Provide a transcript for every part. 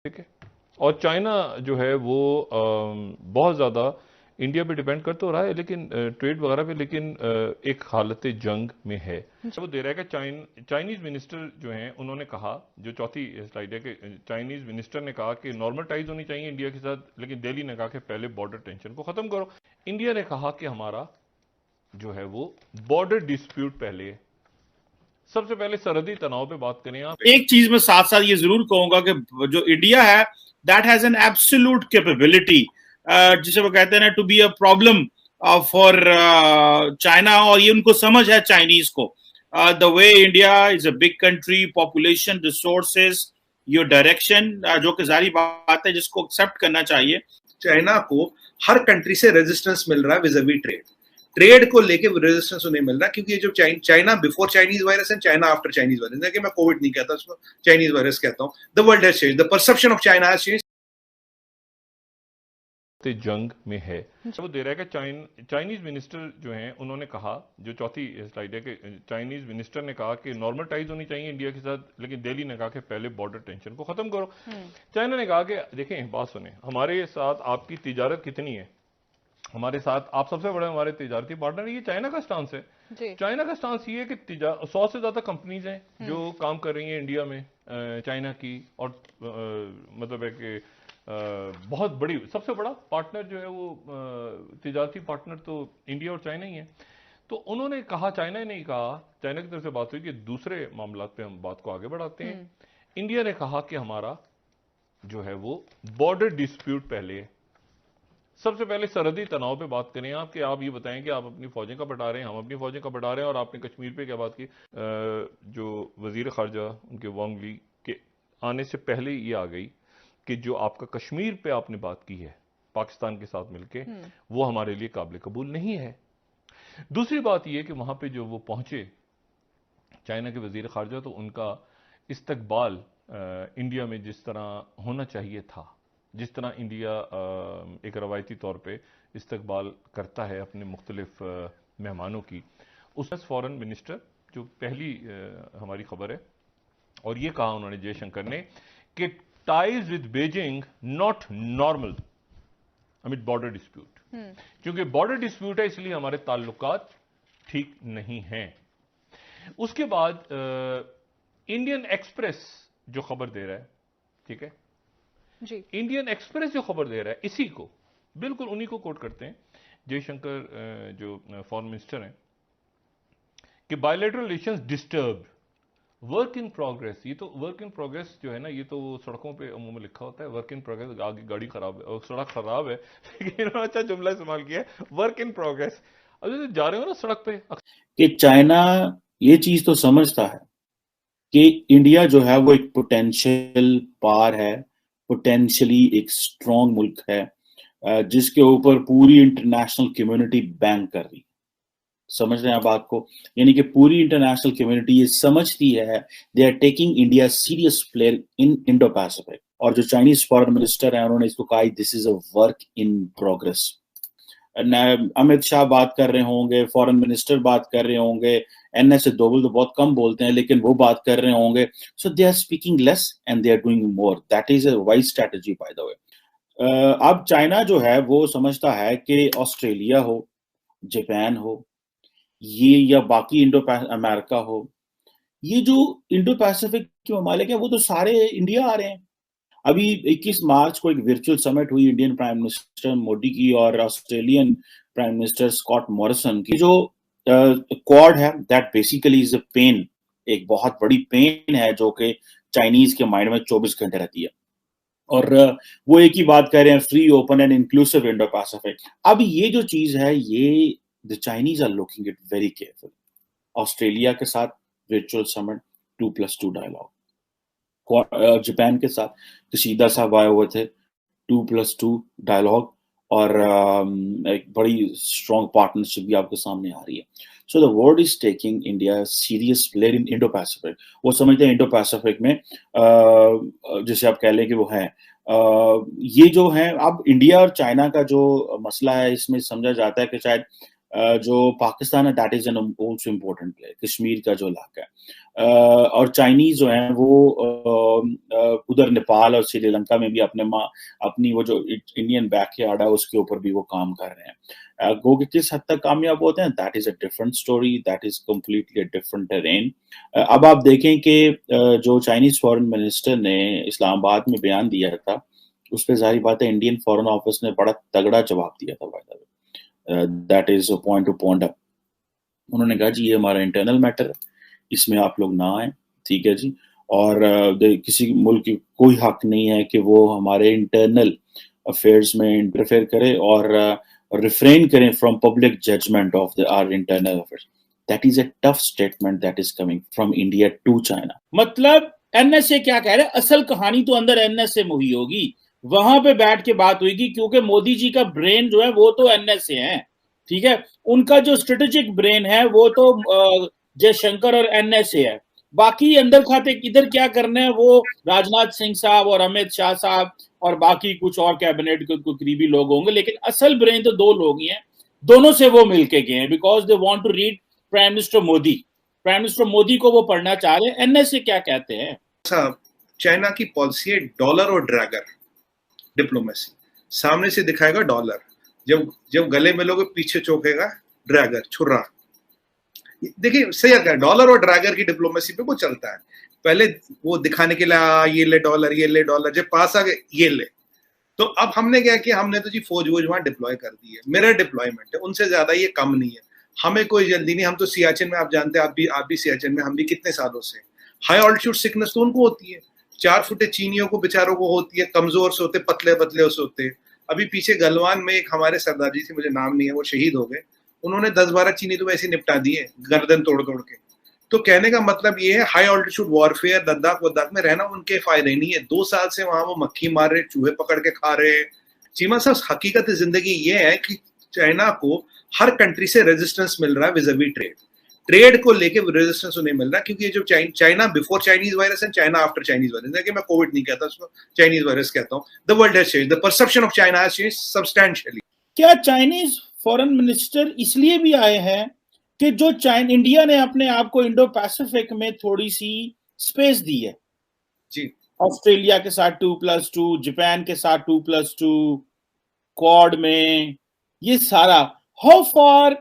ठीक है। और चाइना जो है वो बहुत ज़्यादा इंडिया पे डिपेंड कर तो रहा है, लेकिन ट्रेड वगैरह पे, लेकिन एक हालत जंग में है। वो दे रहा है कि चाइनीज मिनिस्टर जो हैं उन्होंने कहा, जो चौथी स्लाइड है, कि चाइनीज मिनिस्टर ने कहा कि नॉर्मल टाइज होनी चाहिए इंडिया के साथ, लेकिन दिल्ली ने कहा कि पहले बॉर्डर टेंशन को खत्म करो। इंडिया ने कहा कि हमारा जो है वो बॉर्डर डिस्प्यूट पहले है। सबसे पहले सरहदी तनाव पे बात करें आप। एक चीज में साथ साथ ये जरूर कहूंगा कि जो इंडिया है that has an absolute capability, जिसे वो कहते हैं ना, to be a problem for China, और ये उनको समझ है चाइनीज को। The way India is a big country, population, resources, your direction, जो कि जारी बात है जिसको एक्सेप्ट करना चाहिए। चाइना को हर कंट्री से रेजिस्टेंस मिल रहा है विज़ावी ट्रेड को लेके रेजिस्टेंस नहीं मिल रहा, क्योंकि जो China before Chinese virus and China after Chinese virus, देखिए मैं कोविड नहीं कहता, उसको चाइनीज वायरस कहता हूं। The world has changed, the perception of China has changed. जंग में है। वो दे रहा है कि चाइनीज मिनिस्टर जो हैं उन्होंने कहा, जो चौथी स्लाइड है, कि चाइनीज मिनिस्टर ने कहा कि नॉर्मल टाइज होनी चाहिए इंडिया के साथ, लेकिन दिल्ली ने कहा कि पहले बॉर्डर टेंशन को खत्म करो। चाइना ने कहा कि देखें, बात सुने, हमारे साथ आपकी तिजारत कितनी है, हमारे साथ आप सबसे बड़े हमारे तिजारती पार्टनर, ये चाइना का स्टांस है। चाइना का स्टांस ये है कि 100 से ज्यादा कंपनीज हैं जो काम कर रही हैं इंडिया में, चाइना की, और मतलब है कि बहुत बड़ी, सबसे बड़ा पार्टनर जो है वो तिजारती पार्टनर तो इंडिया और चाइना ही है। तो उन्होंने कहा, चाइना ने कहा, चाइना की तरफ से बात हुई कि दूसरे मामलात पे हम बात को आगे बढ़ाते हैं। इंडिया ने कहा कि हमारा जो है वो बॉर्डर डिस्प्यूट पहले है। सबसे पहले सरहदी तनाव पे बात करें आप, कि आप ये बताएं कि आप अपनी फौजें कब बढ़ा रहे हैं, हम अपनी फौजें कब बढ़ा रहे हैं, और आपने कश्मीर पे क्या बात की। जो वजीर खारजा उनके वांग ली के आने से पहले ये आ गई कि जो आपका कश्मीर पे आपने बात की है पाकिस्तान के साथ मिलके, वो हमारे लिए काबिल कबूल नहीं है। दूसरी बात यह कि वहां पे जो वो पहुंचे चाइना के वजीर खारजा, तो उनका इस्तकबाल इंडिया में जिस तरह होना चाहिए था, जिस तरह इंडिया एक रवायती तौर पे इस्तकबाल करता है अपने मुख्तलिफ मेहमानों की, उसमें फॉरेन मिनिस्टर जो पहली हमारी खबर है, और ये कहा उन्होंने जयशंकर ने कि ties with Beijing not normal amid border dispute, क्योंकि बॉर्डर डिस्प्यूट है इसलिए हमारे ताल्लुकात ठीक नहीं हैं। उसके बाद इंडियन एक्सप्रेस जो खबर दे रहा है, ठीक है जी, इंडियन एक्सप्रेस जो खबर दे रहा है, इसी को बिल्कुल उन्हीं को कोट करते हैं जयशंकर जो फॉरेन मिनिस्टर हैं, कि bilateral relations disturb, work in progress. ये तो वर्क इन प्रोग्रेस जो है ना, ये तो सड़कों पे अमूमन लिखा होता है वर्क इन प्रोग्रेस, आगे गाड़ी खराब है और सड़क खराब है, लेकिन इन्होंने अच्छा जुमला इस्तेमाल किया है, वर्क इन प्रोग्रेस। अब जैसे जा रहे हो ना सड़क पे, कि चाइना ये चीज तो समझता है कि इंडिया जो है वो एक पोटेंशियल पार है, पोटेंशियली एक स्ट्रॉन्ग मुल्क है, जिसके ऊपर पूरी इंटरनेशनल कम्युनिटी बैंक कर रही है। समझ रहे हैं आप बात को? यानी कि पूरी इंटरनेशनल कम्युनिटी ये समझती है, they are taking India serious player in Indo Pacific. और जो चाइनीज फॉरेन मिनिस्टर है उन्होंने इसको कहा this is a work in progress. Amit Shah बात कर रहे होंगे, फॉरेन मिनिस्टर बात कर रहे होंगे, एनएस दोवल तो बहुत कम बोलते हैं लेकिन वो बात कर रहे होंगे, so they are speaking less and they are doing more. That is a wise strategy by the way. अब चाइना जो है वो समझता है कि ऑस्ट्रेलिया हो, जापान हो, ये या बाकी इंडो अमेरिका हो, ये जो इंडो पैसिफिक के ममालिक है वो तो सारे इंडिया आ रहे हैं। अभी 21 मार्च को एक वर्चुअल समिट हुई इंडियन प्राइम मिनिस्टर मोदी की और Australian prime minister Scott Morrison की। जो क्वाड है that basically is a pen, एक बहुत बड़ी पेन है जो कि चाइनीज के माइंड में 24 घंटे रहती है। और वो एक ही बात कह रहे हैं, free, open and inclusive Indo Pacific. अब ये जो चीज है ये the Chinese are looking it very careful. Australia के साथ वर्चुअल समिट 2+2 डायलॉग, जापान के साथ कशीदा साहब आए हुए थे 2+2 डायलॉग, और एक बड़ी स्ट्रॉन्ग पार्टनरशिप भी आपके सामने आ रही है। So the world is taking India serious player in Indo Pacific. वो समझते हैं इंडो पैसिफिक में जैसे आप कह लें कि वो है ये जो है। अब इंडिया और चाइना का जो मसला है इसमें समझा जाता है कि शायद जो पाकिस्तान है that is an also important play, Kashmir का जो इलाका है, और चाइनीज जो है वो उधर नेपाल और श्रीलंका में भी अपनी वो जो इंडियन बैकयार्ड है उसके ऊपर भी वो काम कर रहे हैं। गो कि किस हद तक कामयाब होते हैं, that is a different story, that is completely a different terrain. अब आप देखें कि जो चाइनीज फॉरेन मिनिस्टर ने इस्लामाबाद में बयान दिया था, उस पर जाहिर बात है इंडियन फॉरेन ऑफिस ने बड़ा तगड़ा जवाब दिया था। That is point two point up. उन्होंने कहा जी ये हमारा इंटरनल मैटर है, इसमें आप लोग ना आए, ठीक है जी, और किसी मुल्क की कोई हक नहीं है कि वो हमारे इंटरनल अफेयर्स में इंटरफेयर करे और रिफ्रेन करें from public judgment of our internal affairs. That is a tough statement that is coming from India to China. मतलब एनएसए क्या कह रहे हैं, असल कहानी तो अंदर एनएसए में हुई होगी, वहां पे बैठ के बात हुई, क्योंकि मोदी जी का ब्रेन जो है वो तो एनएसए है, ठीक है, उनका जो स्ट्रेटेजिक ब्रेन है वो तो जयशंकर और एनएसए है। बाकी अंदर खाते इधर क्या करने हैं वो राजनाथ सिंह साहब और अमित शाह साहब और बाकी कुछ और कैबिनेट के करीबी लोग होंगे, लेकिन असल ब्रेन तो दो लोग ही हैं, दोनों से वो मिलके गए हैं because they want to read prime minister Modi. Prime minister Modi को वो पढ़ना चाह रहे हैं। एनएसए क्या कहते हैं? चाइना की पॉलिसी है डॉलर और ड्रैगर डिप्लोमेसी। सामने से दिखाएगा डॉलर, जब गले मिलोगे पीछे चौंकेगा ड्रैगर, छुर्रा। देखिए सही है, डॉलर और ड्रैगर की डिप्लोमेसी पे वो चलता है। पहले वो दिखाने के लिए ये ले डॉलर, ये ले डॉलर, जब पास आ गए ये ले। तो अब हमने क्या किया, हमने तो जी फौज वहां डिप्लॉय कर दी है, मेरा डिप्लॉयमेंट है, उनसे ज्यादा ये कम नहीं है, हमें कोई जल्दी नहीं। हम तो सियाचिन में, आप जानते हैं, आप भी सियाचिन में, हम भी कितने सालों से। हाई ऑल्टीट्यूड सिकनेस तो उनको होती है, 4 फुटे चीनियों को बेचारों को होती है, कमजोर से होते, पतले पतले से होते। अभी पीछे गलवान में एक हमारे सरदार जी थे, मुझे नाम नहीं है, वो शहीद हो गए, उन्होंने 10-12 चीनी तो वैसे निपटा दिए गर्दन तोड़ तोड़ के। तो कहने का मतलब ये है, हाई ऑल्टीट्यूड वॉरफेयर लद्दाख वद्दाख में रहना उनके फायदे नहीं है। 2 साल से वहां वो मक्खी मार रहे, चूहे पकड़ के खा रहे। चीमा साहब, हकीकत जिंदगी ये है कि चाइना को हर कंट्री से रेजिस्टेंस मिल रहा है विज़ावी ट्रेड को लेके रेजिस्टेंस उन्हें मिल रहा है, क्योंकि ये जो China before Chinese virus and China after Chinese virus, देखिए मैं कोविड नहीं कहता उसको, चाइनीज वायरस कहता हूं। The world has changed, the perception of China has changed substantially. क्या चाइनीज फॉरेन मिनिस्टर इसलिए भी आए हैं कि जो इंडिया ने अपने आप को इंडो पैसिफिक में थोड़ी सी स्पेस दी है जी, ऑस्ट्रेलिया के साथ 2+2, जापान के साथ 2+2, क्वाड में, ये सारा हाउ फॉर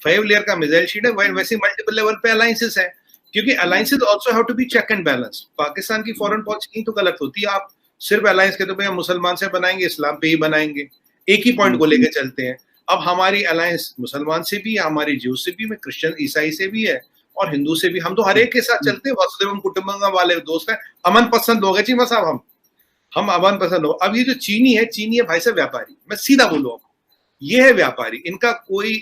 5 लेयर का मिसाइल शीट है, वैसे मल्टीपल लेवल पे अलायंसेस है, क्योंकि alliances also have to be check and balance. Pakistan की फॉरेन पॉलिसी तो गलत होती है, आप सिर्फ अलायंस कहते हो भैया मुसलमान से बनाएंगे, इस्लाम पे ही बनाएंगे, एक ही पॉइंट को लेकर चलते हैं। अब हमारी अलायंस मुसलमान से भी है, हमारी ज्यू से भी, क्रिश्चियन ईसाई से भी है और हिंदू से भी। हम तो हर एक के साथ चलते हैं, वसुदेवम कुटुंबकम वाले दोस्त हैं, अमन पसंद लोग हैं चीमा साहब, हम अमन पसंद लोग। अब ये जो चीनी है भाई साहब व्यापारी, मैं सीधा बोलूँ, ये है व्यापारी, इनका कोई,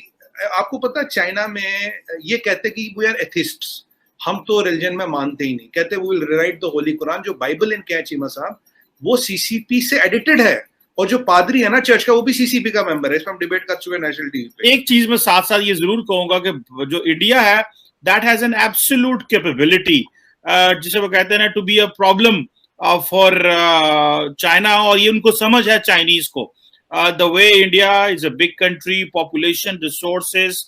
आपको पता है चाइना में ये कहते कि वी आर एथिस्ट्स, हम तो रिलीजन में मानते ही नहीं, कहते we will rewrite the holy Quran. जो बाइबल इनके हैं चीमा साहब, वो सीसीपी से एडिटेड है, और जो पादरी है ना चर्च का, वो भी सीसीपी का मेंबर है। इस पर हम डिबेट कर चुके हैं नेशनल टीवी पे। एक चीज में साथ साथ ये जरूर कहूंगा कि जो इंडिया है that has an absolute capability, जिसे वो कहते हैं ना, to be a problem for China, और ये उनको समझ है चाइनीज को। The way India is a big country, population, resources,